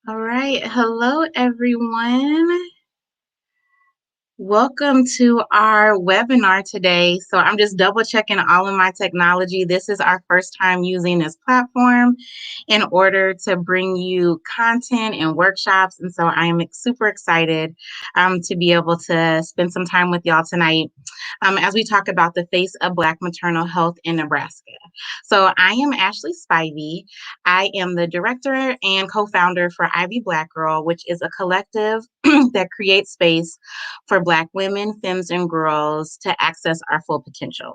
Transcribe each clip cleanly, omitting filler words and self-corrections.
All right. Hello, everyone. Welcome to our webinar today. So I'm just double checking all of my technology. This is our first time using this platform in order to bring you content and workshops. And so I am super excited to be able to spend some time with y'all tonight as we talk about the face of Black maternal health in Nebraska. So I am Ashley Spivey. I am the director and co-founder for Ivy Black Girl, which is a collective that creates space for Black women, femmes, and girls to access our full potential.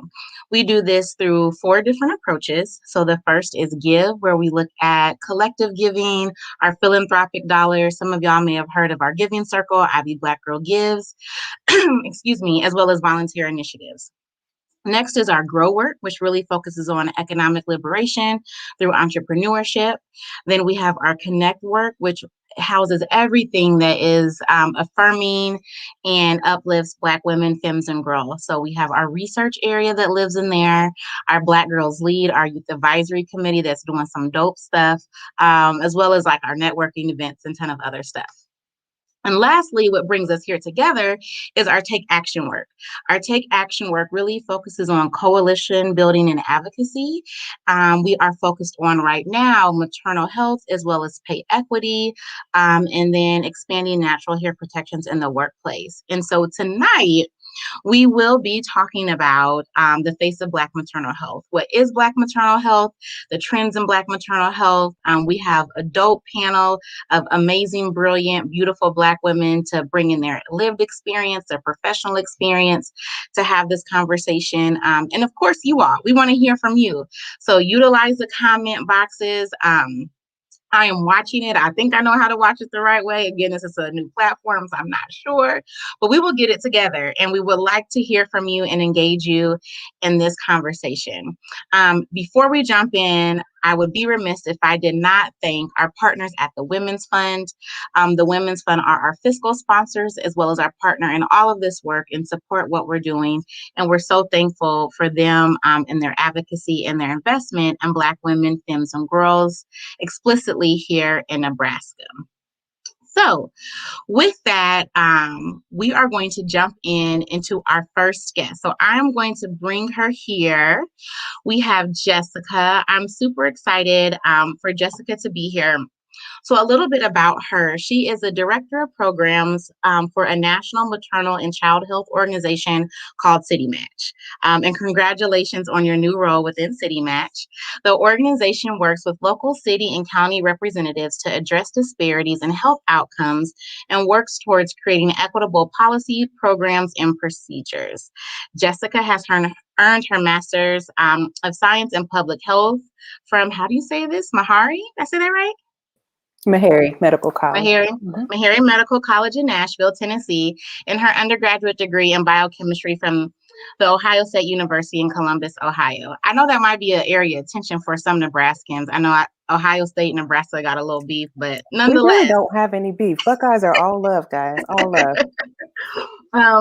We do this through 4 different approaches. So the first is Give, where we look at collective giving, our philanthropic dollars. Some of y'all may have heard of our giving circle, Ivy Black Girl Gives, excuse me, as well as volunteer initiatives. Next is our Grow work, which really focuses on economic liberation through entrepreneurship. Then we have our Connect work, which houses everything that is affirming and uplifts Black women, femmes, and girls. So we have our research area that lives in there, our Black Girls Lead, our Youth Advisory Committee that's doing some dope stuff, as well as like our networking events and a ton of other stuff. And lastly, what brings us here together is our Take Action work. Our Take Action work really focuses on coalition building and advocacy. We are focused on right now maternal health as well as pay equity, and then expanding natural hair protections in the workplace. And so tonight, we will be talking about the face of Black maternal health. What is Black maternal health? The trends in Black maternal health. We have a dope panel of amazing, brilliant, beautiful Black women to bring in their lived experience, their professional experience to have this conversation. And of course, you all, we want to hear from you. So utilize the comment boxes. I am watching it. I think I know how to watch it the right way. Again, this is a new platform, so I'm not sure, but we will get it together and we would like to hear from you and engage you in this conversation. Before we jump in, I would be remiss if I did not thank our partners at the Women's Fund. The Women's Fund are our fiscal sponsors as well as our partner in all of this work and support what we're doing. And we're so thankful for them and their advocacy and their investment in Black women, femmes, and girls explicitly here in Nebraska. So with that, we are going to jump into our first guest. So I'm going to bring her here. We have Jessica. I'm super excited for Jessica to be here. So a little bit about her. She is a director of programs for a national maternal and child health organization called City Match. And congratulations on your new role within City Match. The organization works with local city and county representatives to address disparities in health outcomes and works towards creating equitable policy, programs, and procedures. Jessica has earned her master's of science in public health from, how do you say this, Mahari? Did I say that right? Meharry Medical College. Meharry Medical College in Nashville, Tennessee, and her undergraduate degree in biochemistry from the Ohio State University in Columbus, Ohio. I know that might be an area of tension for some Nebraskans. I know Ohio State and Nebraska got a little beef, but nonetheless. We really don't have any beef. Buckeyes are all love, guys. All love.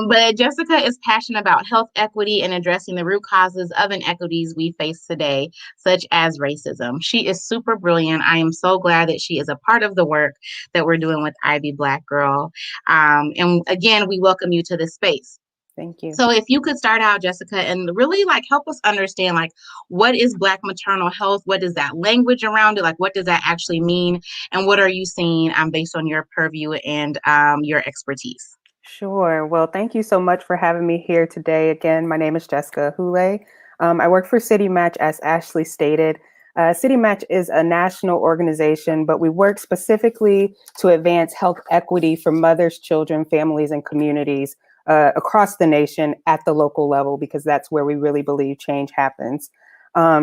But Jessica is passionate about health equity and addressing the root causes of inequities we face today, such as racism. She is super brilliant. I am so glad that she is a part of the work that we're doing with Ivy Black Girl. And again, we welcome you to this space. Thank you. So if you could start out, Jessica, and really help us understand what is Black maternal health? What is that language around it? What does that actually mean? And what are you seeing based on your purview and your expertise? Sure. Well, thank you so much for having me here today. Again, my name is Jessica Houle. I work for City Match, as Ashley stated. City Match is a national organization, but we work specifically to advance health equity for mothers, children, families, and communities across the nation at the local level, because that's where we really believe change happens.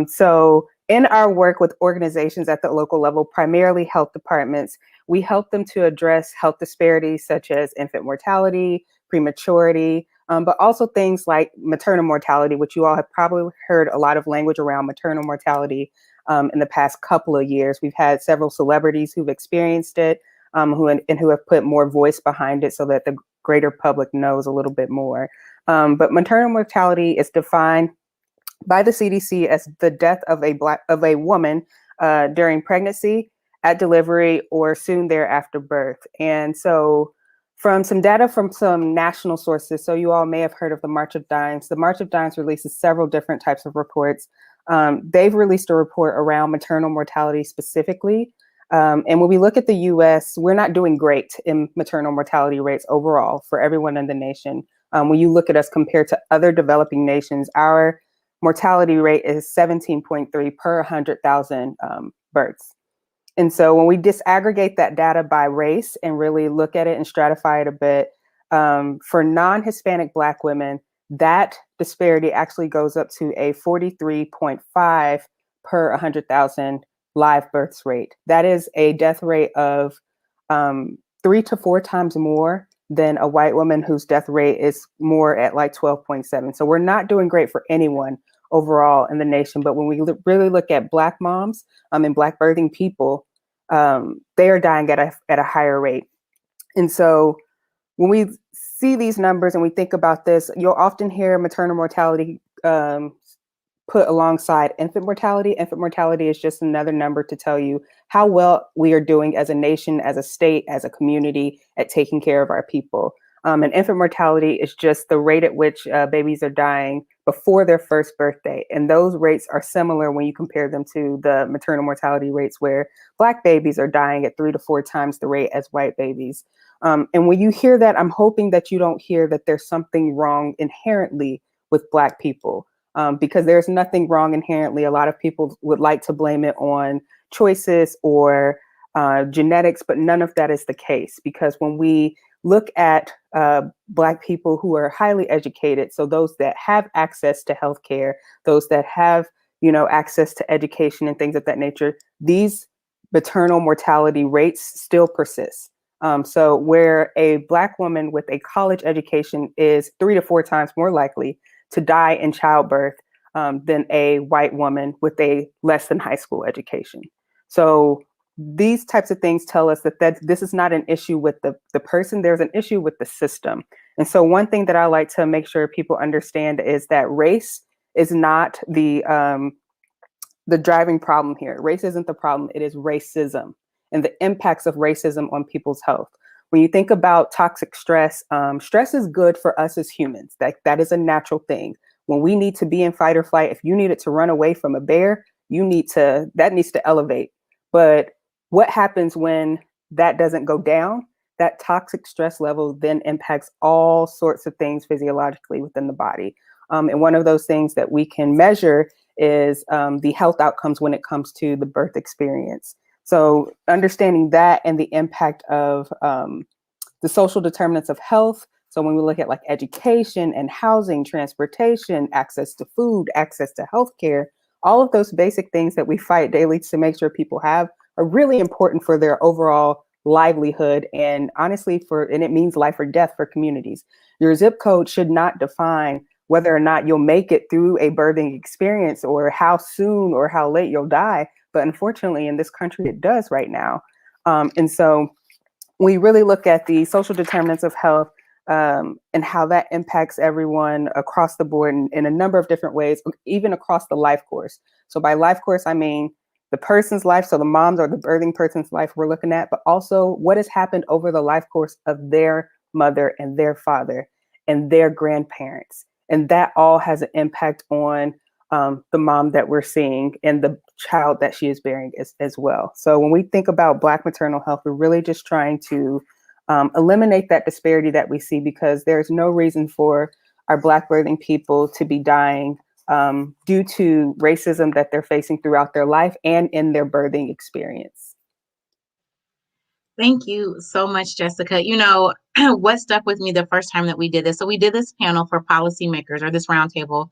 So in our work with organizations at the local level, primarily health departments, we help them to address health disparities such as infant mortality, prematurity, but also things like maternal mortality, which you all have probably heard a lot of language around maternal mortality in the past couple of years. We've had several celebrities who've experienced it, who have put more voice behind it so that the greater public knows a little bit more. But maternal mortality is defined by the CDC as the death of a woman during pregnancy at delivery or soon thereafter birth. And so from some data from some national sources, so you all may have heard of the March of Dimes. The March of Dimes releases several different types of reports. They've released a report around maternal mortality specifically. And when we look at the US, we're not doing great in maternal mortality rates overall for everyone in the nation. When you look at us compared to other developing nations, our mortality rate is 17.3 per 100,000 births. And so when we disaggregate that data by race and really look at it and stratify it a bit, for non-Hispanic Black women, that disparity actually goes up to a 43.5 per 100,000 live births rate. That is a death rate of 3 to 4 times more than a white woman whose death rate is more at like 12.7. So we're not doing great for anyone overall in the nation. But when we really look at Black moms and Black birthing people, they are dying at a higher rate. And so when we see these numbers and we think about this, you'll often hear maternal mortality put alongside infant mortality. Infant mortality is just another number to tell you how well we are doing as a nation, as a state, as a community at taking care of our people. And infant mortality is just the rate at which babies are dying before their first birthday. And those rates are similar when you compare them to the maternal mortality rates where Black babies are dying at 3 to 4 times the rate as white babies. And when you hear that, I'm hoping that you don't hear that there's something wrong inherently with Black people. Because there's nothing wrong inherently. A lot of people would like to blame it on choices or genetics, but none of that is the case. Because when we look at Black people who are highly educated, so those that have access to healthcare, those that have, access to education and things of that nature, these maternal mortality rates still persist. So where a Black woman with a college education is 3 to 4 times more likely to die in childbirth than a white woman with a less than high school education. So these types of things tell us that this is not an issue with the person, there's an issue with the system. And so one thing that I like to make sure people understand is that race is not the driving problem here. Race isn't the problem, it is racism and the impacts of racism on people's health. When you think about toxic stress, stress is good for us as humans. That is a natural thing. When we need to be in fight or flight, if you needed to run away from a bear, that needs to elevate. But what happens when that doesn't go down? That toxic stress level then impacts all sorts of things physiologically within the body. And one of those things that we can measure is the health outcomes when it comes to the birth experience. So understanding that and the impact of the social determinants of health. So when we look at like education and housing, transportation, access to food, access to healthcare, all of those basic things that we fight daily to make sure people have are really important for their overall livelihood. And honestly, and it means life or death for communities. Your zip code should not define whether or not you'll make it through a birthing experience or how soon or how late you'll die. But unfortunately, in this country, it does right now. And so we really look at the social determinants of health and how that impacts everyone across the board in a number of different ways, even across the life course. So by life course, I mean the person's life, so the mom's or the birthing person's life we're looking at, but also what has happened over the life course of their mother and their father and their grandparents. And that all has an impact on the mom that we're seeing and the child that she is bearing as well. So when we think about Black maternal health, we're really just trying to eliminate that disparity that we see, because there's no reason for our Black birthing people to be dying due to racism that they're facing throughout their life and in their birthing experience. Thank you so much, Jessica. What stuck with me the first time that we did this? So we did this panel for policymakers, or this roundtable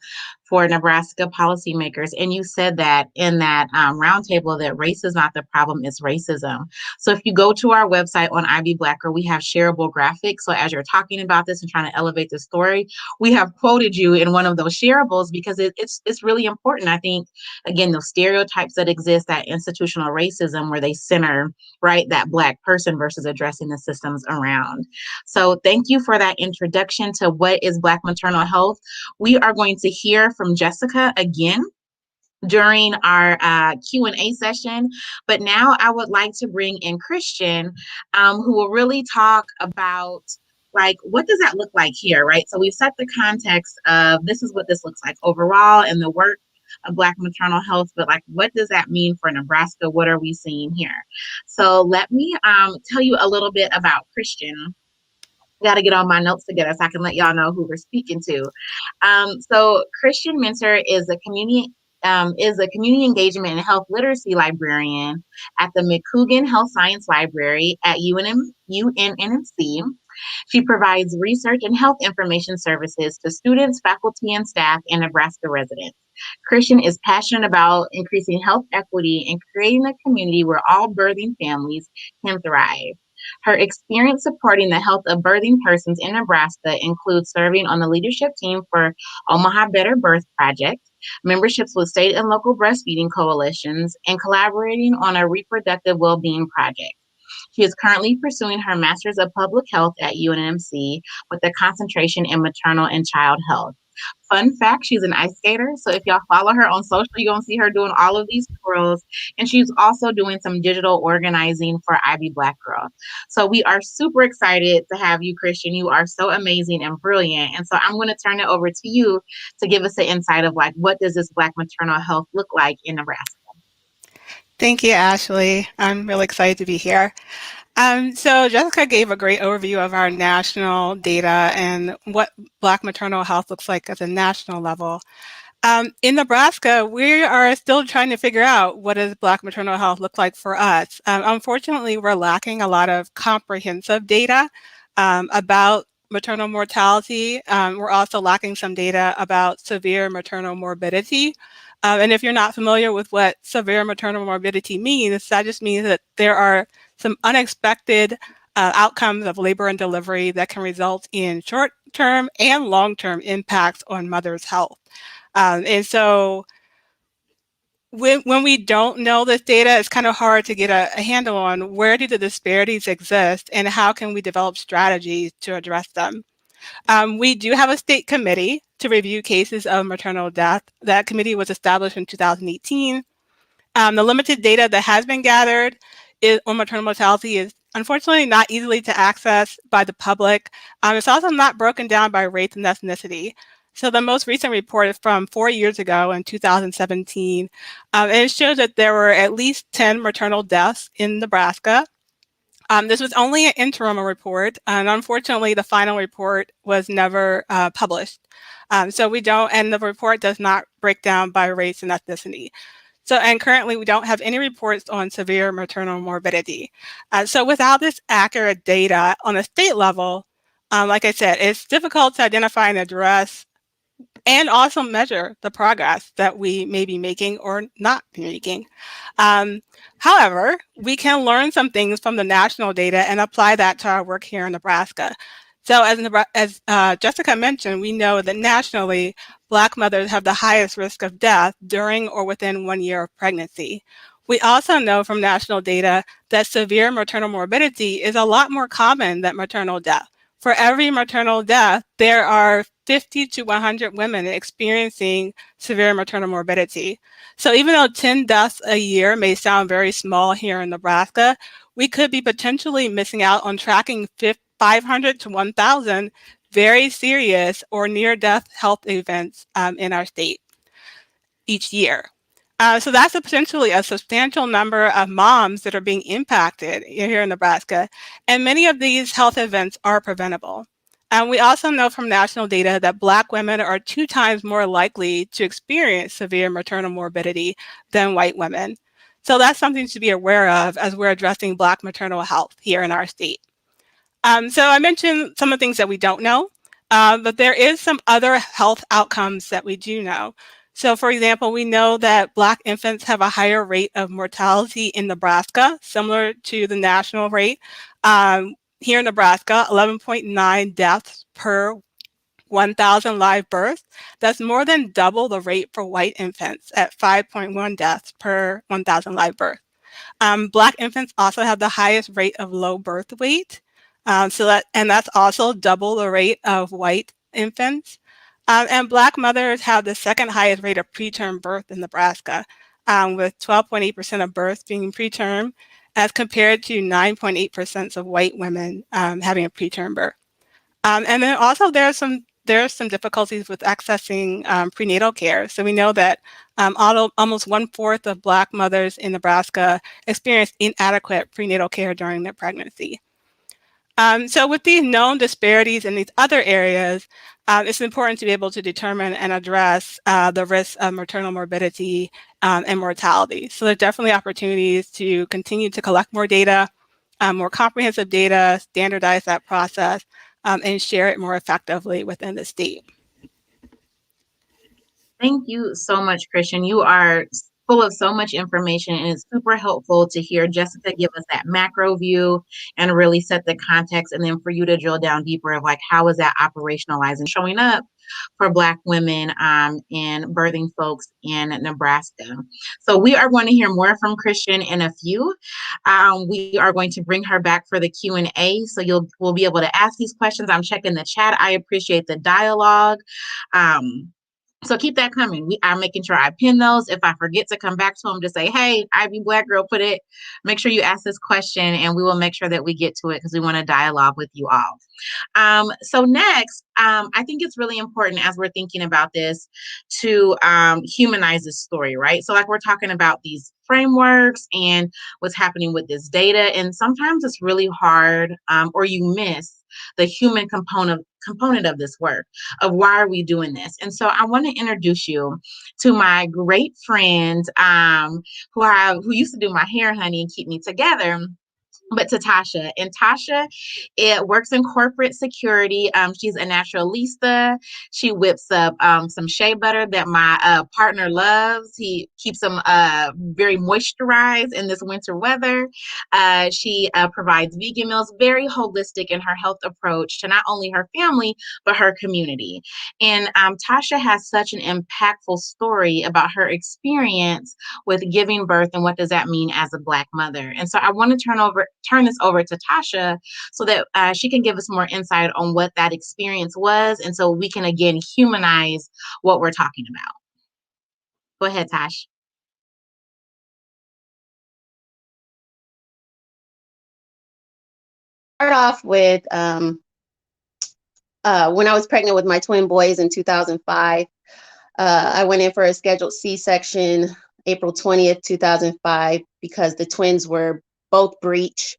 for Nebraska policymakers. And you said that in that roundtable that race is not the problem, it's racism. So if you go to our website on IB Blacker, we have shareable graphics. So as you're talking about this and trying to elevate the story, we have quoted you in one of those shareables because it's really important. I think, again, those stereotypes that exist, that institutional racism where they center, right, that Black person versus addressing the systems around. So thank you for that introduction to what is Black maternal health. We are going to hear from Jessica again. during our Q&A session. But now I would like to bring in Christian, who will really talk about like what does that look like here, right? So we've set the context of this is what this looks like overall in the work of Black maternal health, but like what does that mean for Nebraska? What are we seeing here? So let me tell you a little bit about Christian. Got to get all my notes together so I can let y'all know who we're speaking to. So Christian Mentor is a community engagement and health literacy librarian at the McCougan Health Science Library at UNNC. She provides research and health information services to students, faculty, and staff, and Nebraska residents. Christian is passionate about increasing health equity and creating a community where all birthing families can thrive. Her experience supporting the health of birthing persons in Nebraska includes serving on the leadership team for Omaha Better Birth Project, memberships with state and local breastfeeding coalitions, and collaborating on a reproductive well-being project. She is currently pursuing her Master's of Public Health at UNMC with a concentration in maternal and child health. Fun fact, she's an ice skater. So if y'all follow her on social, you're going to see her doing all of these twirls. And she's also doing some digital organizing for Ivy Black Girl. So we are super excited to have you, Christian. You are so amazing and brilliant. And so I'm going to turn it over to you to give us an insight of like, what does this Black maternal health look like in Nebraska? Thank you, Ashley. I'm really excited to be here. So Jessica gave a great overview of our national data and what Black maternal health looks like at the national level. In Nebraska, we are still trying to figure out what does Black maternal health look like for us. Unfortunately, we're lacking a lot of comprehensive data about maternal mortality. We're also lacking some data about severe maternal morbidity. And if you're not familiar with what severe maternal morbidity means, that just means that there are some unexpected outcomes of labor and delivery that can result in short-term and long-term impacts on mother's health. And so when we don't know this data, it's kind of hard to get a handle on where do the disparities exist and how can we develop strategies to address them. We do have a state committee to review cases of maternal death. That committee was established in 2018. The limited data that has been gathered on maternal mortality is unfortunately not easily to access by the public. It's also not broken down by race and ethnicity. So the most recent report is from 4 years ago in 2017, and it shows that there were at least 10 maternal deaths in Nebraska. This was only an interim report, and unfortunately, the final report was never published. So we don't, and the report does not break down by race and ethnicity. So, and currently we don't have any reports on severe maternal morbidity. So without this accurate data on a state level, like I said, it's difficult to identify and address and also measure the progress that we may be making or not be making. However, we can learn some things from the national data and apply that to our work here in Nebraska. So as Jessica mentioned, we know that nationally, Black mothers have the highest risk of death during or within 1 year of pregnancy. We also know from national data that severe maternal morbidity is a lot more common than maternal death. For every maternal death, there are 50 to 100 women experiencing severe maternal morbidity. So even though 10 deaths a year may sound very small here in Nebraska, we could be potentially missing out on tracking 500 to 1,000 very serious or near-death health events in our state each year. So that's potentially a substantial number of moms that are being impacted here in Nebraska. And many of these health events are preventable. And we also know from national data that Black women are 2 times more likely to experience severe maternal morbidity than white women. So that's something to be aware of as we're addressing Black maternal health here in our state. So I mentioned some of the things that we don't know, but there is some other health outcomes that we do know. So for example, we know that Black infants have a higher rate of mortality in Nebraska, similar to the national rate. Here in Nebraska, 11.9 deaths per 1,000 live births. That's more than double the rate for white infants at 5.1 deaths per 1,000 live births. Black infants also have the highest rate of low birth weight. And that's also double the rate of white infants. And Black mothers have the second highest rate of preterm birth in Nebraska, with 12.8% of births being preterm, as compared to 9.8% of white women having a preterm birth. And then also there are some difficulties with accessing prenatal care. So we know that almost 1/4 of Black mothers in Nebraska experience inadequate prenatal care during their pregnancy. So with these known disparities in these other areas, it's important to be able to determine and address the risks of maternal morbidity and mortality. So there are definitely opportunities to continue to collect more data, more comprehensive data, standardize that process, and share it more effectively within the state. Thank you so much, Christian. You are full of so much information, and it's super helpful to hear Jessica give us that macro view and really set the context, and then for you to drill down deeper of like, how is that operationalized and showing up for Black women and birthing folks in Nebraska. So we are going to hear more from Christian in a few. We are going to bring her back for the Q&A, so we'll be able to ask these questions. I'm checking the chat. I appreciate the dialogue. So keep that coming. I'm making sure I pin those. If I forget to come back to them, just say, hey, Ivy Black Girl, make sure you ask this question, and we will make sure that we get to it because we want to dialogue with you all. So next, I think it's really important as we're thinking about this to humanize this story, right? So like we're talking about these frameworks and what's happening with this data. And sometimes it's really hard or you miss the human component of this work, of why are we doing this. And so I want to introduce you to my great friend who used to do my hair, honey, and keep me together. But to Tasha. And Tasha, works in corporate security. She's a naturalista. She whips up some shea butter that my partner loves. He keeps them very moisturized in this winter weather. She provides vegan meals, very holistic in her health approach to not only her family, but her community. And Tasha has such an impactful story about her experience with giving birth and what does that mean as a Black mother. And so I want to turn this over to Tasha so that she can give us more insight on what that experience was, and so we can again humanize what we're talking about. Go ahead, Tash. Start off with when I was pregnant with my twin boys in 2005. I went in for a scheduled C-section April 20th, 2005, because the twins were both breech.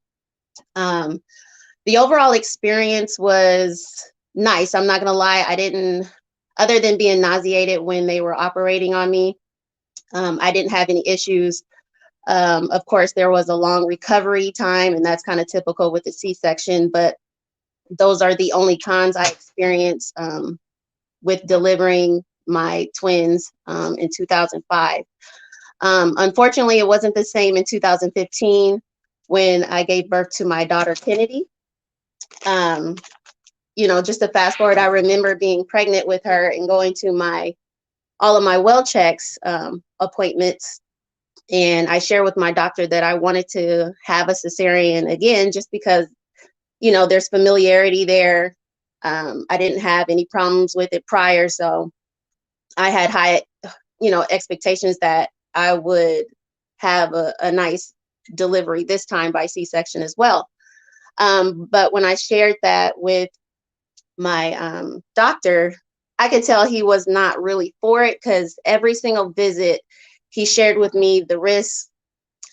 The overall experience was nice. I'm not going to lie. Other than being nauseated when they were operating on me, I didn't have any issues. Of course, there was a long recovery time, and that's kind of typical with the C-section, but those are the only cons I experienced with delivering my twins in 2005. Unfortunately, it wasn't the same in 2015 when I gave birth to my daughter, Kennedy. Just to fast forward, I remember being pregnant with her and going to all of my well checks appointments. And I shared with my doctor that I wanted to have a cesarean again, just because, there's familiarity there. I didn't have any problems with it prior. So I had high, expectations that I would have a nice delivery this time by C-section as well. But when I shared that with my doctor, I could tell he was not really for it, because every single visit he shared with me the risks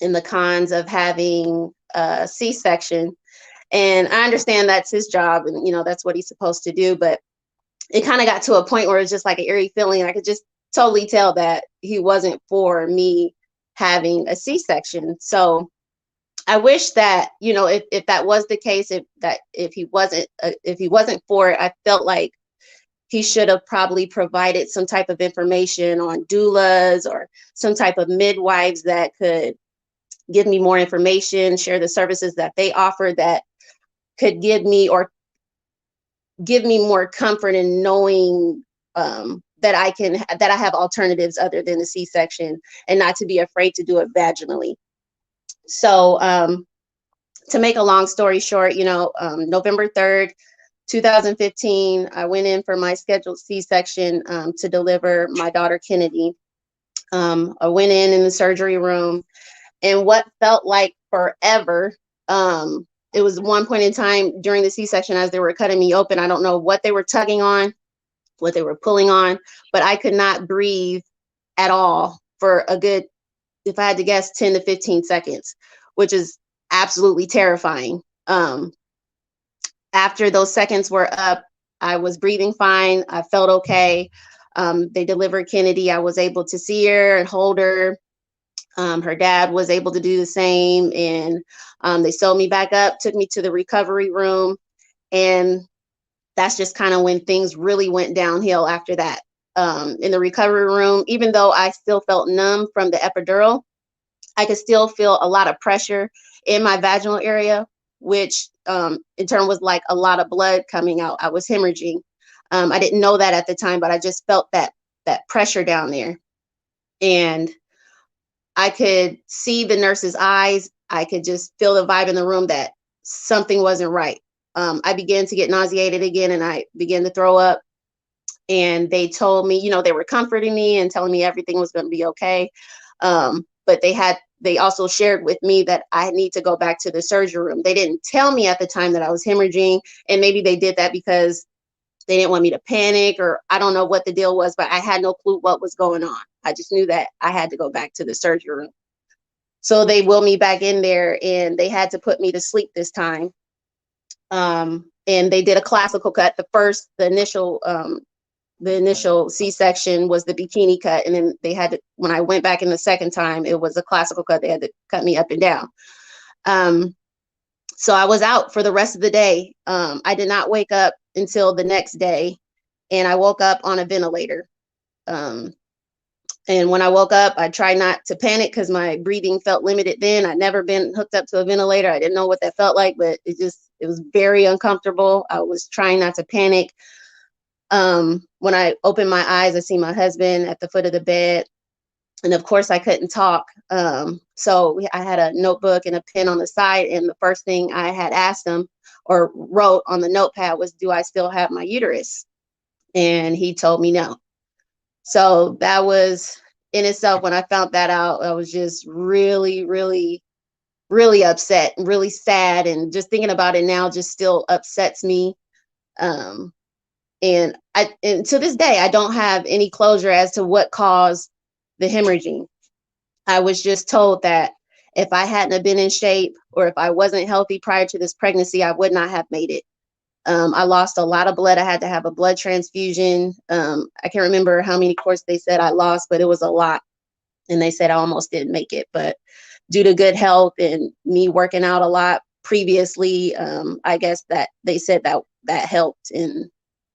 and the cons of having a C-section. And I understand that's his job and, that's what he's supposed to do. But it kind of got to a point where it's just like an eerie feeling. I could just totally tell that he wasn't for me having a C-section. So I wish that, if that was the case, if he wasn't for it, I felt like he should have probably provided some type of information on doulas or some type of midwives that could give me more information, share the services that they offer that could give me more comfort in knowing that I have alternatives other than the C-section, and not to be afraid to do it vaginally. So to make a long story short, November 3rd, 2015, I went in for my scheduled C-section to deliver my daughter Kennedy. I went in the surgery room, and what felt like forever, it was one point in time during the C-section as they were cutting me open. I don't know what they were tugging on, what they were pulling on, but I could not breathe at all for a good, if I had to guess, 10 to 15 seconds, which is absolutely terrifying. After those seconds were up, I was breathing fine. I felt okay. They delivered Kennedy. I was able to see her and hold her. Her dad was able to do the same. And they sewed me back up, took me to the recovery room. And that's just kind of when things really went downhill after that. In the recovery room, even though I still felt numb from the epidural, I could still feel a lot of pressure in my vaginal area, which in turn was like a lot of blood coming out. I was hemorrhaging. I didn't know that at the time, but I just felt that pressure down there. And I could see the nurse's eyes. I could just feel the vibe in the room that something wasn't right. I began to get nauseated again, and I began to throw up. And they told me, you know, they were comforting me and telling me everything was going to be okay. But they also shared with me that I need to go back to the surgery room. They didn't tell me at the time that I was hemorrhaging, and maybe they did that because they didn't want me to panic, or I don't know what the deal was, but I had no clue what was going on. I just knew that I had to go back to the surgery room. So they wheeled me back in there, and they had to put me to sleep this time. And they did a classical cut. The initial C-section was the bikini cut. And then they had to, when I went back in the second time, it was a classical cut. They had to cut me up and down. So I was out for the rest of the day. I did not wake up until the next day, and I woke up on a ventilator. And when I woke up, I tried not to panic because my breathing felt limited then. I'd never been hooked up to a ventilator. I didn't know what that felt like, but it was very uncomfortable. I was trying not to panic. When I opened my eyes, I see my husband at the foot of the bed. And of course I couldn't talk. So I had a notebook and a pen on the side. And the first thing I had asked him or wrote on the notepad was, do I still have my uterus? And he told me no. So that was in itself, when I found that out, I was just really, really, really upset and really sad. And just thinking about it now just still upsets me. And to this day, I don't have any closure as to what caused the hemorrhaging. I was just told that if I hadn't have been in shape, or if I wasn't healthy prior to this pregnancy, I would not have made it. I lost a lot of blood. I had to have a blood transfusion. I can't remember how many quarts they said I lost, but it was a lot. And they said I almost didn't make it. But due to good health and me working out a lot previously, I guess that they said that helped. And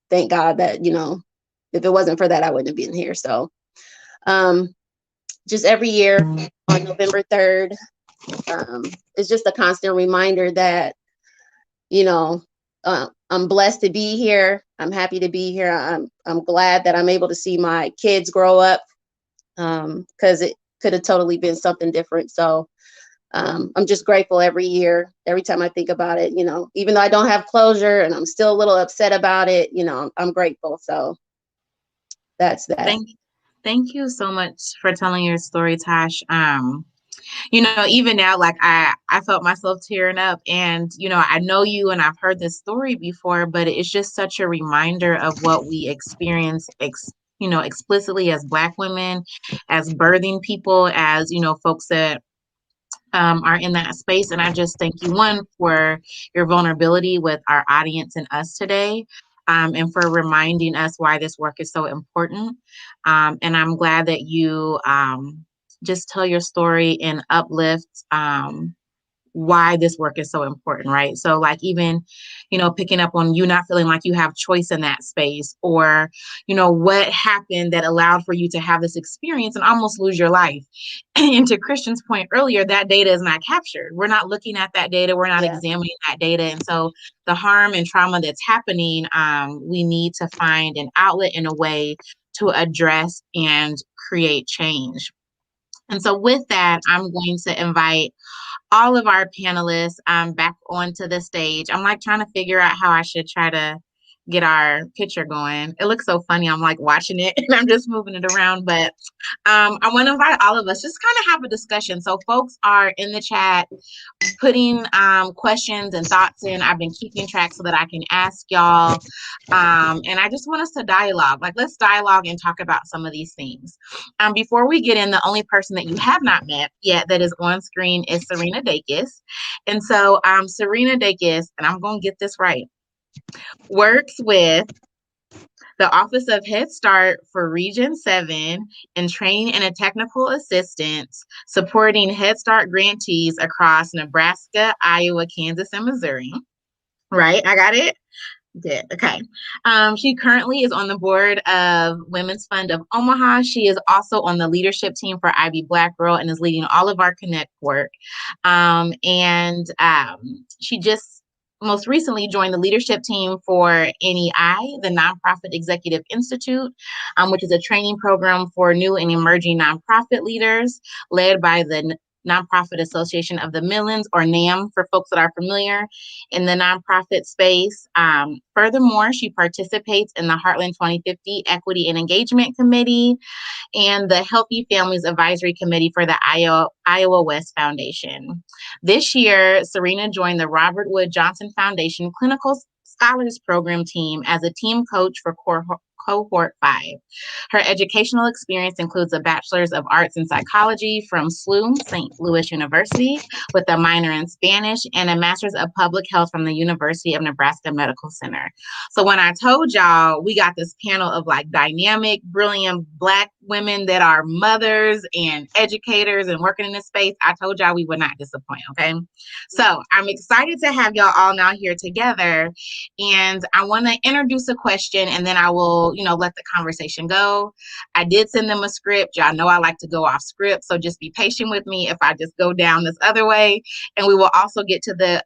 thank God that, you know, if it wasn't for that, I wouldn't have been here. So just every year on November 3rd, it's just a constant reminder that, you know, I'm blessed to be here. I'm happy to be here. I'm glad that I'm able to see my kids grow up, because it could have totally been something different. So I'm just grateful every year. Every time I think about it, you know, even though I don't have closure and I'm still a little upset about it, you know, I'm grateful. So that's that. Thank you so much for telling your story, Tash. You know, even now, like I felt myself tearing up, and, you know, I know you and I've heard this story before, but it's just such a reminder of what we experience, you know, explicitly as Black women, as birthing people, as, you know, folks that are in that space. And I just thank you, one, for your vulnerability with our audience and us today, and for reminding us why this work is so important. And I'm glad that you just tell your story and uplift why this work is so important, right? So like, even, you know, picking up on you not feeling like you have choice in that space, or, you know, what happened that allowed for you to have this experience and almost lose your life. And to Christian's point earlier, that data is not captured. We're not looking at that data. We're not examining that data. And so the harm and trauma that's happening, we need to find an outlet in a way to address and create change. And so with that, I'm going to invite all of our panelists back onto the stage. I'm like trying to figure out how I should try to get our picture going. It looks so funny. I'm like watching it and I'm just moving it around. But I want to invite all of us just kind of have a discussion. So folks are in the chat putting questions and thoughts in. I've been keeping track so that I can ask y'all. And I just want us to dialogue. Like, let's dialogue and talk about some of these things. Before we get in, the only person that you have not met yet that is on screen is Serena Dacus. And so Serena Dacus, and I'm going to get this right, works with the Office of Head Start for Region 7 and training and a technical assistance supporting Head Start grantees across Nebraska, Iowa, Kansas, and Missouri. Right? I got it? Good. Okay. She currently is on the board of Women's Fund of Omaha. She is also on the leadership team for Ivy Black Girl and is leading all of our Connect work. She just most recently joined the leadership team for NEI, the Nonprofit Executive Institute, which is a training program for new and emerging nonprofit leaders led by the Nonprofit Association of the Midlands, or NAM, for folks that are familiar in the nonprofit space. Furthermore, she participates in the Heartland 2050 Equity and Engagement Committee and the Healthy Families Advisory Committee for the Iowa West Foundation. This year, Serena joined the Robert Wood Johnson Foundation Clinical Scholars Program team as a team coach for Cohort 5. Her educational experience includes a Bachelor's of Arts in Psychology from SLU, St. Louis University, with a minor in Spanish, and a Master's of Public Health from the University of Nebraska Medical Center. So when I told y'all we got this panel of like dynamic, brilliant Black women that are mothers and educators and working in this space, I told y'all we would not disappoint, okay? So I'm excited to have y'all all now here together. And I want to introduce a question and then I will, let the conversation go. I did send them a script. Y'all know I like to go off script. So just be patient with me if I just go down this other way. And we will also get to the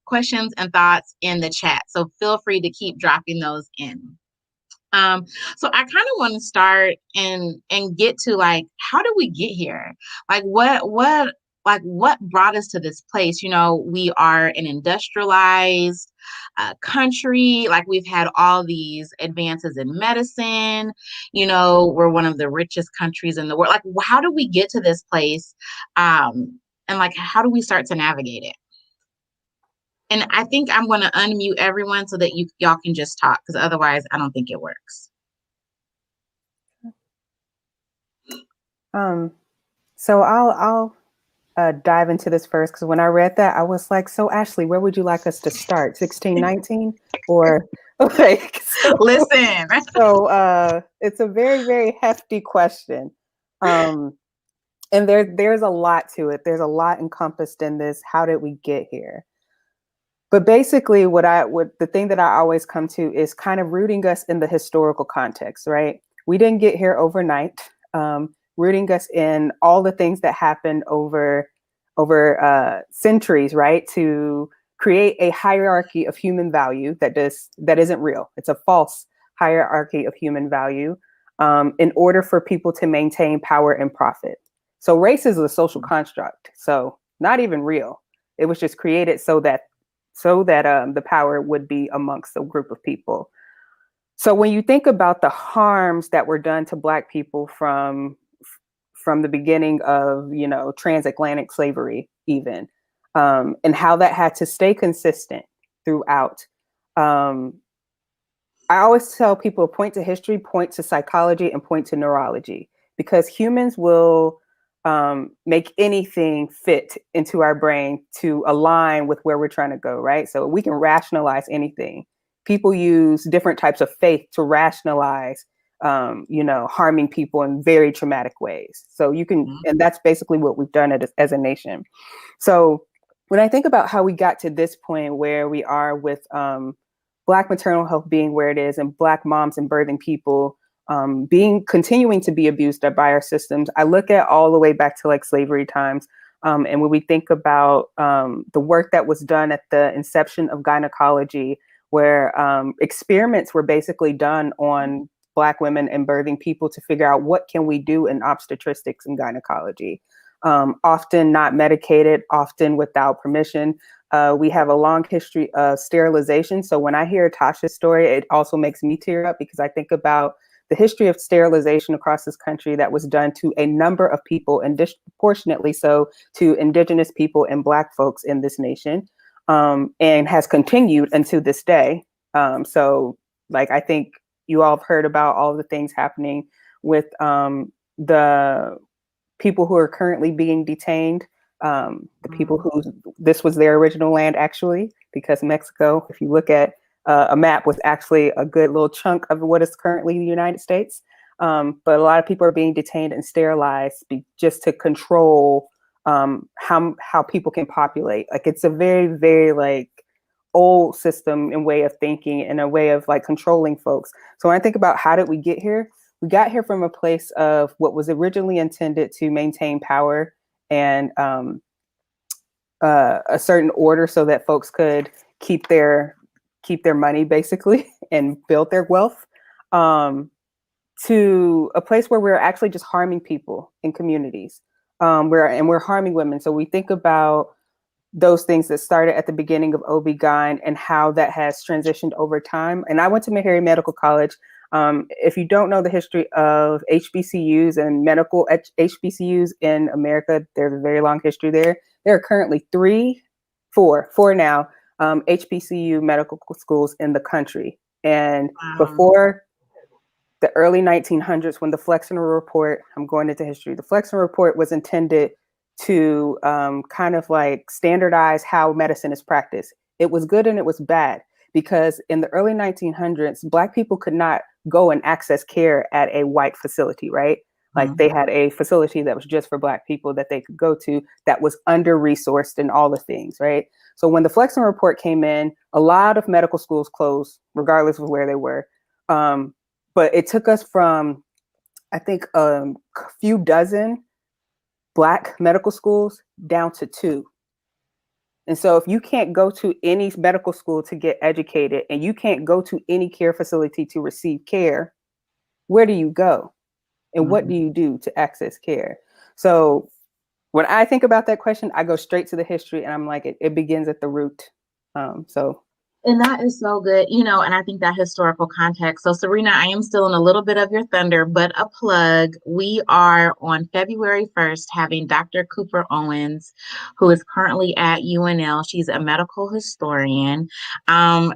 questions and thoughts in the chat. So feel free to keep dropping those in. So I kind of want to start and get to like, how did we get here? Like what brought us to this place? We are an industrialized country. Like we've had all these advances in medicine. We're one of the richest countries in the world. Like, how do we get to this place? And like, how do we start to navigate it? And I think I'm going to unmute everyone so that y'all can just talk, because otherwise I don't think it works. So I'll dive into this first, because when I read that, I was like, so Ashley, where would you like us to start? 1619 or like, listen. So it's a very, very hefty question. And there's a lot to it. There's a lot encompassed in this. How did we get here? But basically the thing that I always come to is kind of rooting us in the historical context, right? We didn't get here overnight. Rooting us in all the things that happened over centuries, right? To create a hierarchy of human value that isn't real. It's a false hierarchy of human value in order for people to maintain power and profit. So race is a social construct, so not even real. It was just created so that the power would be amongst a group of people. So when you think about the harms that were done to Black people from the beginning of, transatlantic slavery even, and how that had to stay consistent throughout. I always tell people, point to history, point to psychology, and point to neurology, because humans will make anything fit into our brain to align with where we're trying to go, right? So we can rationalize anything. People use different types of faith to rationalize, harming people in very traumatic ways. So you can, and that's basically what we've done as a nation. So when I think about how we got to this point where we are with Black maternal health being where it is, and Black moms and birthing people continuing to be abused by our systems, I look at all the way back to like slavery times. And when we think about the work that was done at the inception of gynecology, where experiments were basically done on Black women and birthing people to figure out what can we do in obstetrics and gynecology. Often not medicated, often without permission. We have a long history of sterilization. So when I hear Tasha's story, it also makes me tear up because I think about the history of sterilization across this country that was done to a number of people, and disproportionately so to Indigenous people and Black folks in this nation, and has continued until this day. So like, I think you all have heard about all the things happening with the people who are currently being detained, the people who this was their original land, actually, because Mexico, if you look at a map, was actually a good little chunk of what is currently the United States. But a lot of people are being detained and sterilized just to control how people can populate. Like, it's a very, very like old system and way of thinking and a way of like controlling folks. So when I think about how did we get here, we got here from a place of what was originally intended to maintain power and a certain order so that folks could keep their money basically and build their wealth, to a place where we're actually just harming people in communities. We're harming women. So we think about those things that started at the beginning of OB-GYN and how that has transitioned over time. And I went to Meharry Medical College. If you don't know the history of HBCUs and medical HBCUs in America, there's a very long history there. There are currently four now, HBCU medical schools in the country. And before the early 1900s, when the Flexner Report, I'm going into history, the Flexner Report was intended to kind of like standardize how medicine is practiced. It was good and it was bad, because in the early 1900s, Black people could not go and access care at a white facility, right? Like, they had a facility that was just for Black people that they could go to that was under-resourced and all the things, right? So when the Flexner Report came in, a lot of medical schools closed, regardless of where they were. But it took us from, I think, a few dozen Black medical schools down to 2. And so if you can't go to any medical school to get educated, and you can't go to any care facility to receive care, where do you go? And what do you do to access care? So when I think about that question, I go straight to the history, and I'm like, it begins at the root. And that is so good, and I think that historical context. So, Serena, I am still in a little bit of your thunder, but a plug. We are on February 1st having Dr. Cooper Owens, who is currently at UNL. She's a medical historian.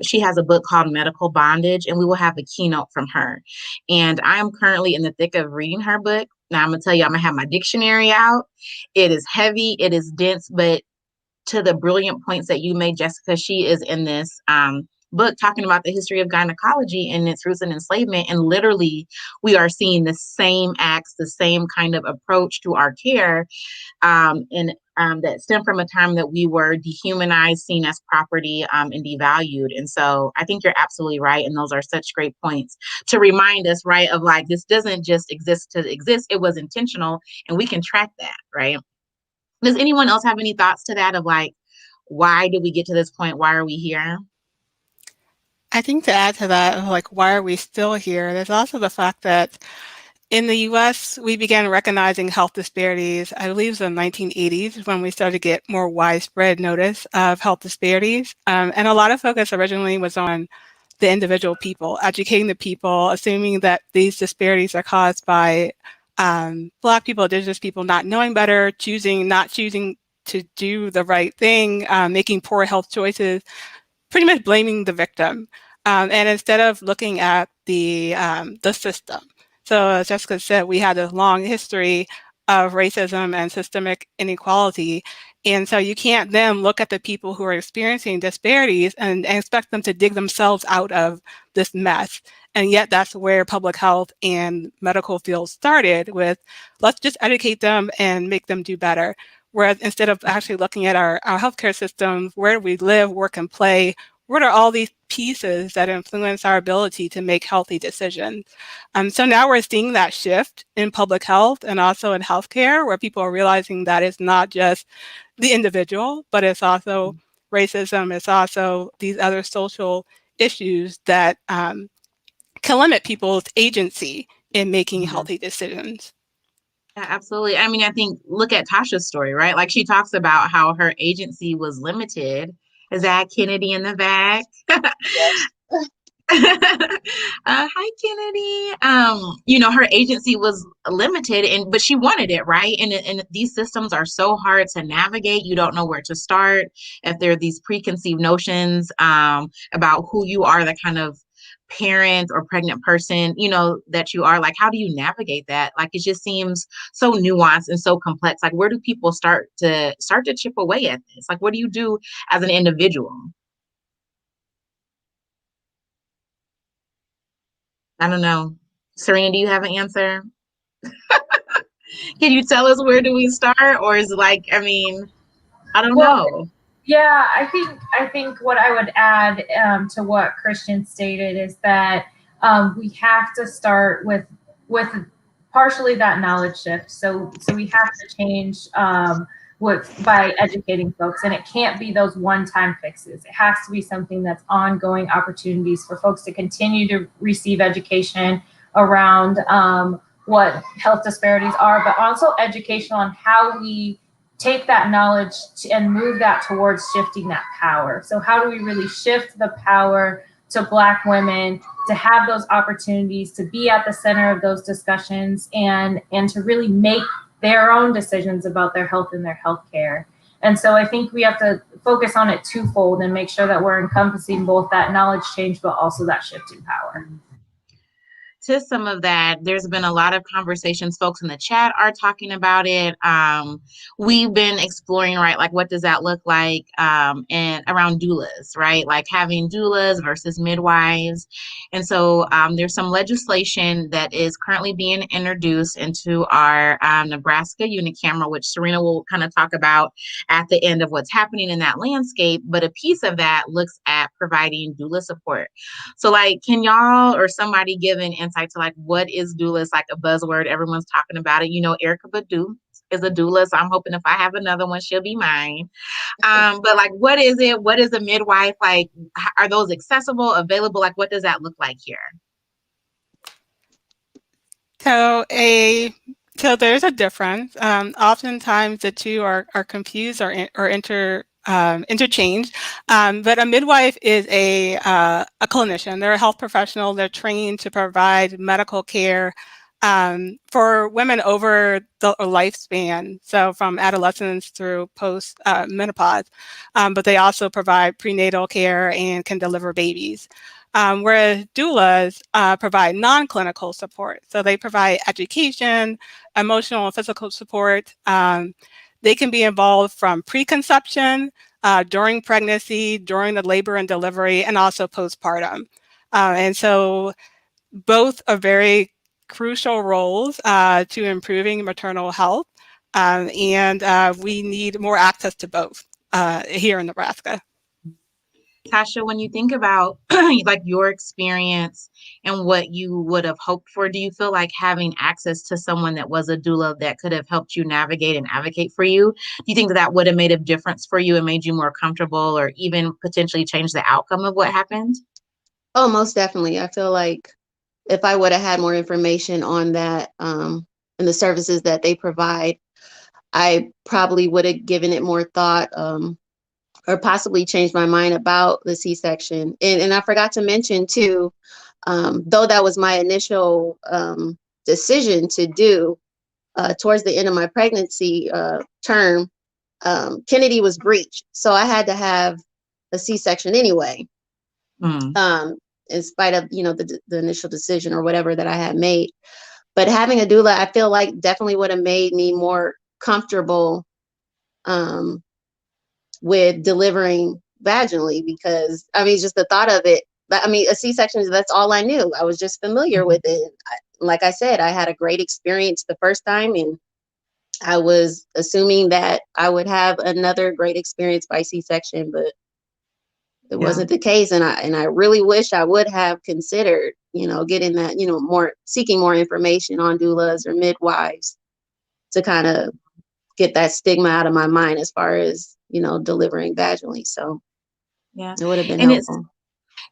She has a book called Medical Bondage, and we will have a keynote from her. And I am currently in the thick of reading her book. Now, I'm going to tell you, I'm going to have my dictionary out. It is heavy, it is dense, but to the brilliant points that you made, Jessica, she is in this book talking about the history of gynecology and its roots in enslavement. And literally, we are seeing the same acts, the same kind of approach to our care, that stem from a time that we were dehumanized, seen as property, and devalued. And so I think you're absolutely right. And those are such great points to remind us, right, of like, this doesn't just exist to exist. It was intentional, and we can track that, right? Does anyone else have any thoughts to that of like, why did we get to this point? Why are we here? I think to add to that, like, why are we still here? There's also the fact that in the US, we began recognizing health disparities, I believe it was in the 1980s when we started to get more widespread notice of health disparities. And a lot of focus originally was on the individual people, educating the people, assuming that these disparities are caused by Black people, Indigenous people not knowing better, not choosing to do the right thing, making poor health choices, pretty much blaming the victim. And instead of looking at the system. So as Jessica said, we had a long history of racism and systemic inequality. And so you can't then look at the people who are experiencing disparities and expect them to dig themselves out of this mess. And yet that's where public health and medical fields started with, let's just educate them and make them do better. Whereas instead of actually looking at our healthcare systems, where do we live, work, and play, what are all these pieces that influence our ability to make healthy decisions? So now we're seeing that shift in public health and also in healthcare, where people are realizing that it's not just the individual, but it's also racism, it's also these other social issues that can limit people's agency in making healthy decisions. Yeah, absolutely. I mean, I think, look at Tasha's story, right? Like, she talks about how her agency was limited Is that Kennedy in the back? Yes. Hi, Kennedy. Her agency was limited, but she wanted it, right? And these systems are so hard to navigate. You don't know where to start. If there are these preconceived notions about who you are, the kind of parent or pregnant person, that you are, like, how do you navigate that? Like, it just seems so nuanced and so complex. Like, where do people start to chip away at this? Like, what do you do as an individual? I don't know. Serena, do you have an answer? Can you tell us where do we start? Or is it like, I don't Well, know. yeah, I think what I would add to what Christian stated is that we have to start with partially that knowledge shift. So we have to change by educating folks, and it can't be those one-time fixes. It has to be something that's ongoing opportunities for folks to continue to receive education around what health disparities are, but also education on how we take that knowledge and move that towards shifting that power. So how do we really shift the power to Black women to have those opportunities, to be at the center of those discussions, and to really make their own decisions about their health and their health care. And so I think we have to focus on it twofold and make sure that we're encompassing both that knowledge change, but also that shift in power. To some of that, there's been a lot of conversations. Folks in the chat are talking about it. We've been exploring, right, like, what does that look like, and around doulas, right, like having doulas versus midwives. And so there's some legislation that is currently being introduced into our Nebraska unicameral, which Serena will kind of talk about at the end of what's happening in that landscape. But a piece of that looks at providing doula support. So, like, can y'all or somebody give an insight to, like, what is doula? It's like a buzzword. Everyone's talking about it. Erica Badu is a doula, so I'm hoping if I have another one, she'll be mine. But, like, what is it? What is a midwife? Like, are those accessible, available? Like, what does that look like here? So there's a difference. Oftentimes the two are confused or interchanged. But a midwife is a clinician. They're a health professional. They're trained to provide medical care for women over the lifespan, so from adolescence through post menopause. But they also provide prenatal care and can deliver babies. Whereas doulas provide non-clinical support. So they provide education, emotional and physical support. They can be involved from preconception, during pregnancy, during the labor and delivery, and also postpartum. And so both are very crucial roles to improving maternal health. And we need more access to both here in Nebraska. Tasha, when you think about like your experience and what you would have hoped for, do you feel like having access to someone that was a doula that could have helped you navigate and advocate for you, do you think that would have made a difference for you and made you more comfortable, or even potentially change the outcome of what happened? Oh, most definitely. I feel like if I would have had more information on that and the services that they provide, I probably would have given it more thought, or possibly changed my mind about the C-section. And I forgot to mention too, though that was my initial decision to do, towards the end of my pregnancy term, Kennedy was breached. So I had to have a C-section anyway, in spite of, the initial decision or whatever that I had made. But having a doula, I feel like definitely would have made me more comfortable with delivering vaginally, because just the thought of it, a C-section, that's all I knew. I was just familiar with it. Like I said, I had a great experience the first time, and I was assuming that I would have another great experience by C-section, but it wasn't the case. And I really wish I would have considered, getting that, seeking more information on doulas or midwives to kind of get that stigma out of my mind as far as, delivering vaginally. So it would have been helpful.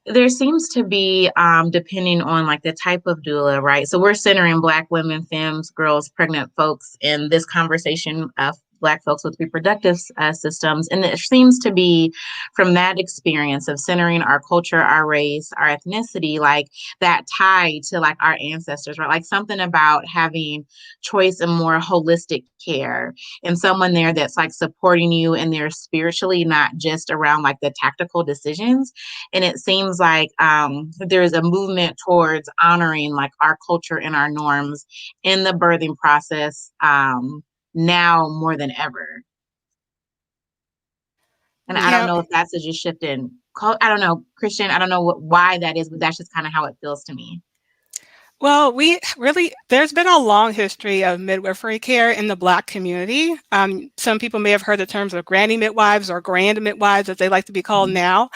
There seems to be, depending on like the type of doula, right? So we're centering Black women, femmes, girls, pregnant folks in this conversation of Black folks with reproductive systems. And it seems to be from that experience of centering our culture, our race, our ethnicity, like that tie to like our ancestors, right? Like something about having choice and more holistic care and someone there that's like supporting you and they're spiritually, not just around like the tactical decisions. And it seems like there's a movement towards honoring like our culture and our norms in the birthing process now more than ever. And I don't Yeah. know if that's just shift in, I don't know, Christian, I don't know why that is, but that's just kind of how it feels to me. Well, there's been a long history of midwifery care in the Black community. Some people may have heard the terms of granny midwives or grand midwives, as they like to be called now.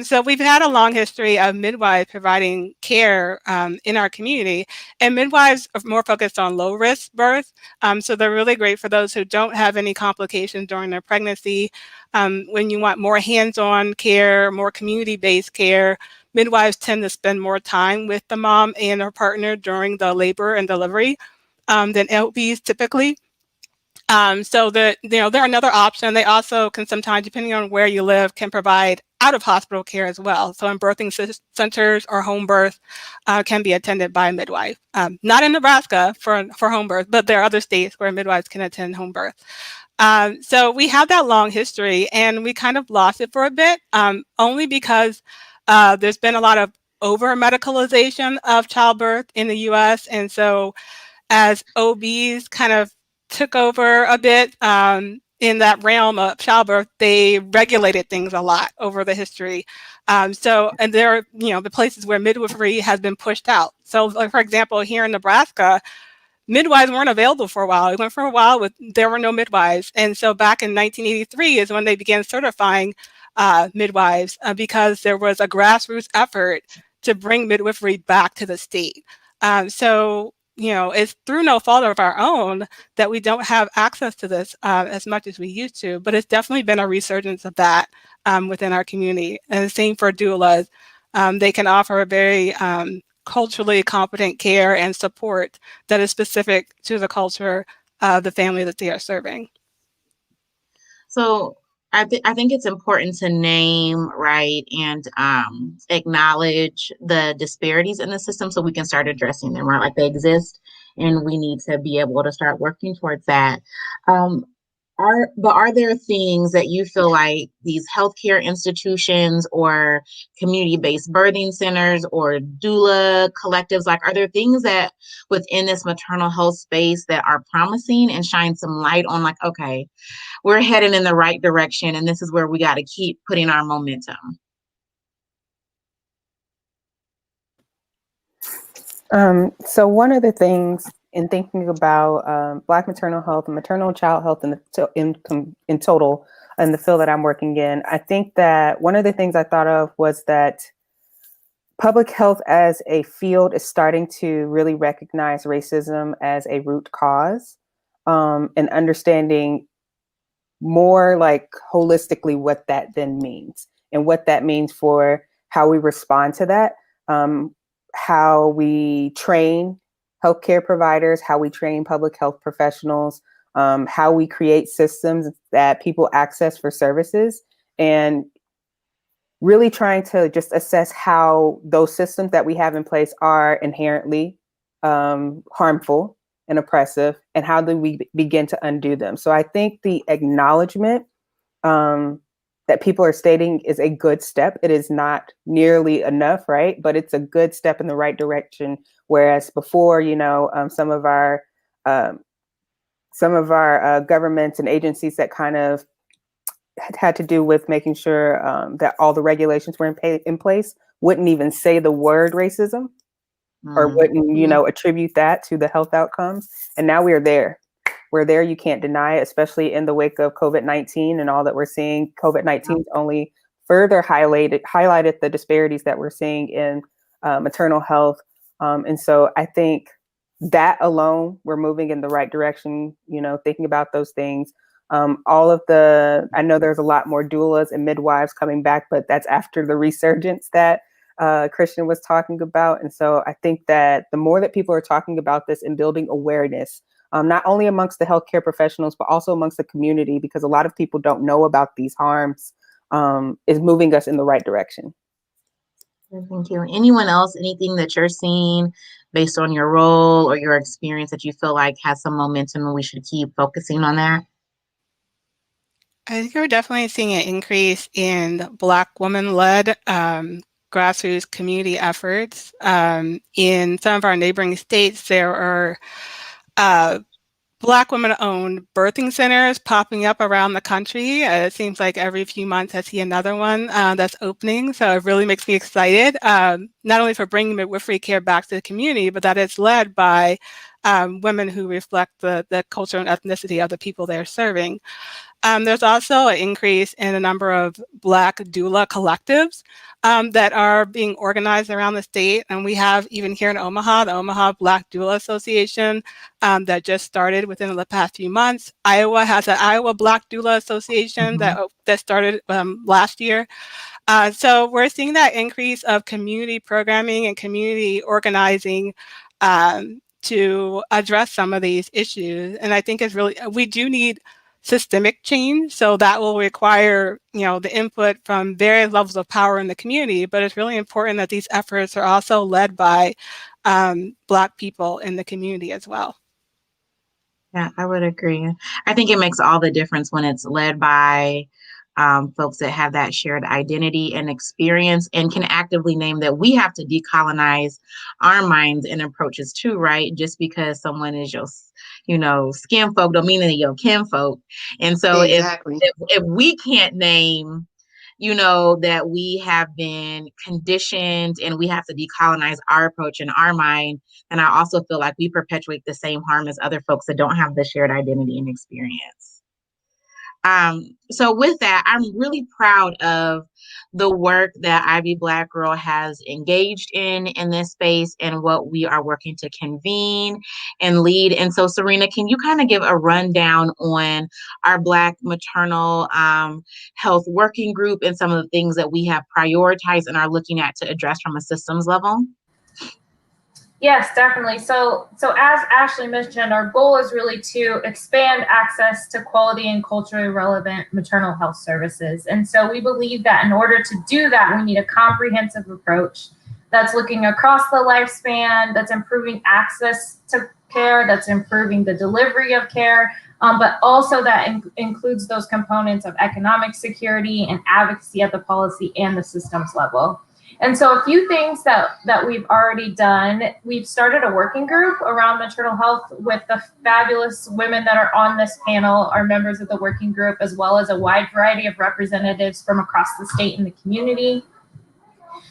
So we've had a long history of midwives providing care in our community, and midwives are more focused on low risk birth. So they're really great for those who don't have any complications during their pregnancy. When you want more hands-on care, more community-based care, midwives tend to spend more time with the mom and her partner during the labor and delivery than LPs typically. So they're another option. They also can sometimes, depending on where you live, can provide out-of-hospital care as well. So in birthing centers or home birth can be attended by a midwife. Not in Nebraska for home birth, but there are other states where midwives can attend home birth. So we have that long history, and we kind of lost it for a bit, only because there's been a lot of over-medicalization of childbirth in the US. And so as OBs kind of took over a bit in that realm of childbirth, they regulated things a lot over the history. And there are, the places where midwifery has been pushed out. So like, for example, here in Nebraska, midwives weren't available for a while. It went for a while there were no midwives. And so back in 1983 is when they began certifying midwives because there was a grassroots effort to bring midwifery back to the state. It's through no fault of our own that we don't have access to this as much as we used to, but it's definitely been a resurgence of that within our community. And the same for doulas. They can offer a very culturally competent care and support that is specific to the culture of the family that they are serving. So I think it's important to name, right, and acknowledge the disparities in the system so we can start addressing them, right? Like they exist, and we need to be able to start working towards that. Are there things that you feel like these healthcare institutions or community-based birthing centers or doula collectives, like are there things that within this maternal health space that are promising and shine some light on like, okay, we're heading in the right direction and this is where we got to keep putting our momentum? So one of the things in thinking about Black maternal health and maternal child health in total, in the field that I'm working in, I think that one of the things I thought of was that public health as a field is starting to really recognize racism as a root cause, and understanding more like holistically what that then means and what that means for how we respond to that, how we train healthcare providers, how we train public health professionals, how we create systems that people access for services, and really trying to just assess how those systems that we have in place are inherently harmful and oppressive, and how do we begin to undo them. So I think the acknowledgement that people are stating is a good step. It is not nearly enough, right? But it's a good step in the right direction. Whereas before, some of our governments and agencies that kind of had to do with making sure that all the regulations were in place wouldn't even say the word racism, or wouldn't, attribute that to the health outcomes. And now we're there. We're there. You can't deny it, especially in the wake of COVID-19 and all that we're seeing. COVID-19 only further highlighted the disparities that we're seeing in maternal health. And so I think that alone, we're moving in the right direction, thinking about those things. I know there's a lot more doulas and midwives coming back, but that's after the resurgence that Christian was talking about. And so I think that the more that people are talking about this and building awareness not only amongst the healthcare professionals, but also amongst the community, because a lot of people don't know about these harms, is moving us in the right direction. Thank you. Anyone else, anything that you're seeing based on your role or your experience that you feel like has some momentum and we should keep focusing on that? I think we're definitely seeing an increase in Black woman-led grassroots community efforts. In some of our neighboring states, there are Black women-owned birthing centers popping up around the country. It seems like every few months I see another one that's opening. So it really makes me excited, not only for bringing midwifery care back to the community, but that it's led by women who reflect the culture and ethnicity of the people they're serving. There's also an increase in the number of Black doula collectives that are being organized around the state. And we have, even here in Omaha, the Omaha Black Doula Association that just started within the past few months. Iowa has an Iowa Black Doula Association that started last year. So we're seeing that increase of community programming and community organizing to address some of these issues. And I think it's really, we do need systemic change. So that will require, the input from various levels of power in the community, but it's really important that these efforts are also led by Black people in the community as well. Yeah, I would agree. I think it makes all the difference when it's led by folks that have that shared identity and experience and can actively name that we have to decolonize our minds and approaches too, right? Just because someone is your, skin folk don't mean they're your kin folk. And so Exactly. if we can't name, that we have been conditioned and we have to decolonize our approach in our mind, and I also feel like we perpetuate the same harm as other folks that don't have the shared identity and experience. So with that, I'm really proud of the work that Ivy Black Girl has engaged in this space and what we are working to convene and lead. And so, Serena, can you kind of give a rundown on our Black maternal health working group and some of the things that we have prioritized and are looking at to address from a systems level? Yes, definitely. So as Ashley mentioned, our goal is really to expand access to quality and culturally relevant maternal health services. And so we believe that in order to do that, we need a comprehensive approach that's looking across the lifespan, that's improving access to care, that's improving the delivery of care, but also that includes those components of economic security and advocacy at the policy and the systems level. And so a few things that we've already done, we've started a working group around maternal health with the fabulous women that are on this panel, are members of the working group, as well as a wide variety of representatives from across the state and the community.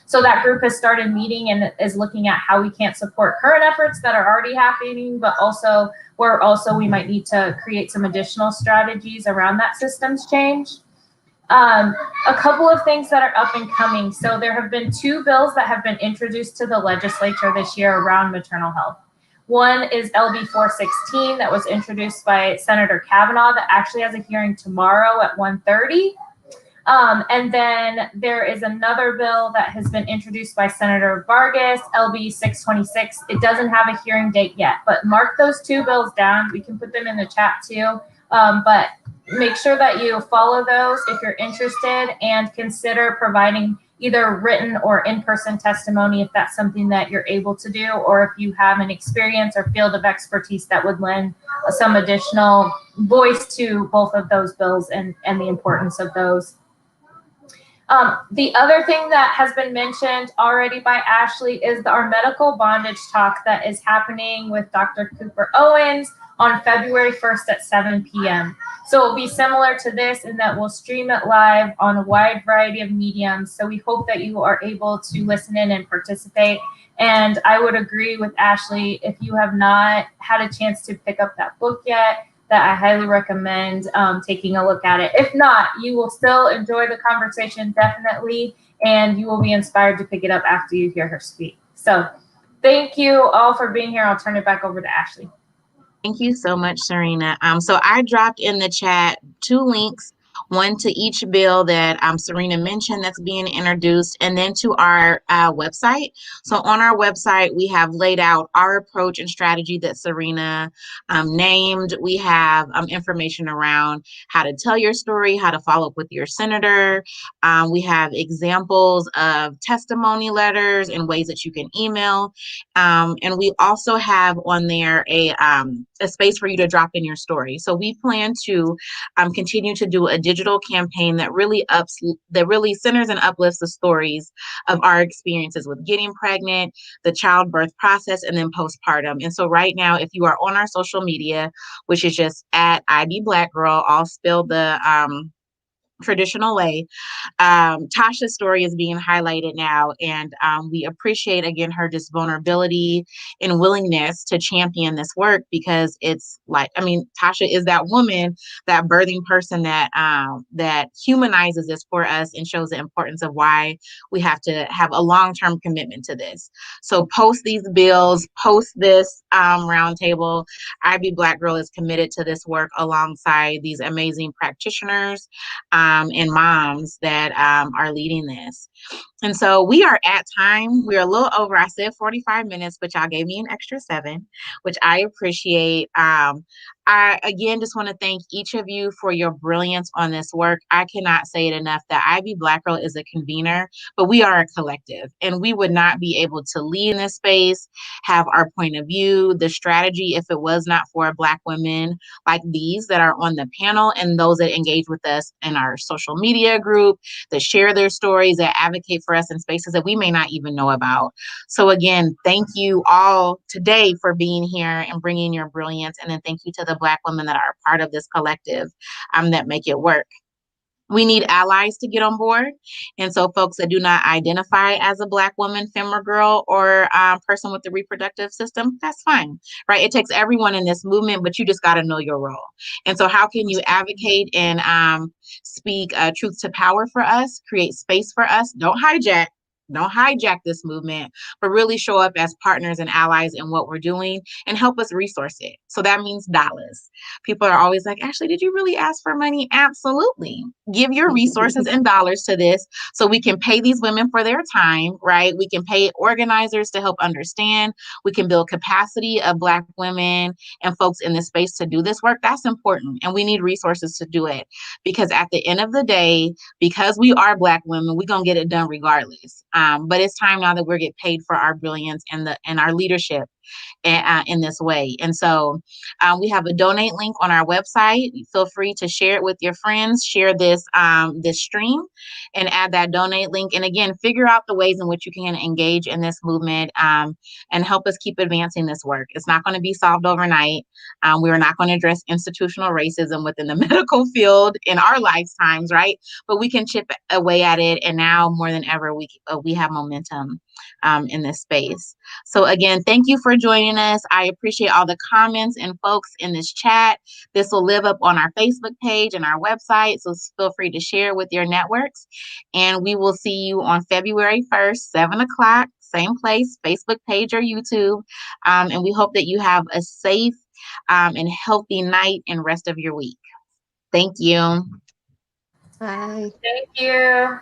So that group has started meeting and is looking at how we can't support current efforts that are already happening, but also where we might need to create some additional strategies around that systems change. A couple of things that are up and coming. So there have been 2 bills that have been introduced to the legislature this year around maternal health. One is LB 416 that was introduced by Senator Kavanaugh that actually has a hearing tomorrow at 1:30. And then there is another bill that has been introduced by Senator Vargas, LB 626. It doesn't have a hearing date yet, but mark those 2 bills down. We can put them in the chat too. But make sure that you follow those if you're interested, and consider providing either written or in-person testimony if that's something that you're able to do, or if you have an experience or field of expertise that would lend some additional voice to both of those bills and the importance of those. The other thing that has been mentioned already by Ashley is our medical bondage talk that is happening with Dr. Cooper Owens on February 1st at 7 p.m. So it'll be similar to this in that we'll stream it live on a wide variety of mediums. So we hope that you are able to listen in and participate. And I would agree with Ashley, if you have not had a chance to pick up that book yet, that I highly recommend taking a look at it. If not, you will still enjoy the conversation, definitely, and you will be inspired to pick it up after you hear her speak. So thank you all for being here. I'll turn it back over to Ashley. Thank you so much, Serena. So I dropped in the chat 2 links one to each bill that Serena mentioned that's being introduced, and then to our website. So on our website, we have laid out our approach and strategy that Serena named. We have information around how to tell your story, how to follow up with your senator. We have examples of testimony letters and ways that you can email. And we also have on there a space for you to drop in your story. So we plan to continue to do a digital campaign that really centers and uplifts the stories of our experiences with getting pregnant, the childbirth process, and then postpartum. And so right now, if you are on our social media, which is just at IB Black Girl, all spelled the traditional way, Tasha's story is being highlighted now, and we appreciate, again, her just vulnerability and willingness to champion this work, because it's like, I mean, Tasha is that woman, that birthing person that that humanizes this for us and shows the importance of why we have to have a long-term commitment to this. So post these bills, post this roundtable. IB Black Girl is committed to this work alongside these amazing practitioners and moms that are leading this. And so we are at time. We're a little over. I said 45 minutes, but y'all gave me an extra 7, which I appreciate. I, again, just want to thank each of you for your brilliance on this work. I cannot say it enough that IB Black Girl is a convener, but we are a collective, and we would not be able to lead in this space, have our point of view, the strategy, if it was not for Black women like these that are on the panel, and those that engage with us in our social media group, that share their stories, that advocate for us in spaces that we may not even know about. So again, thank you all today for being here and bringing your brilliance. And then thank you to the Black women that are a part of this collective that make it work. We need allies to get on board. And so folks that do not identify as a Black woman, femme, or girl, or person with the reproductive system, that's fine, right? It takes everyone in this movement, but you just got to know your role. And so how can you advocate and speak truth to power for us, create space for us? Don't hijack this movement, but really show up as partners and allies in what we're doing and help us resource it. So that means dollars. People are always like, Ashley, did you really ask for money? Absolutely. Give your resources and dollars to this so we can pay these women for their time, right? We can pay organizers to help understand. We can build capacity of Black women and folks in this space to do this work. That's important. And we need resources to do it, because at the end of the day, because we are Black women, we're going to get it done regardless. But it's time now that we get paid for our brilliance and our leadership in this way. And so we have a donate link on our website. Feel free to share it with your friends, share this stream, and add that donate link. And again, figure out the ways in which you can engage in this movement and help us keep advancing this work. It's not going to be solved overnight. We are not going to address institutional racism within the medical field in our lifetimes, right? But we can chip away at it. And now more than ever, we have momentum in this space. So again, thank you for joining us. I appreciate all the comments and folks in this chat. This will live up on our Facebook page and our website, so feel free to share with your networks. And we will see you on February 1st, 7 o'clock, same place, Facebook page or YouTube. And we hope that you have a safe and healthy night and rest of your week. Thank you. Bye. Thank you.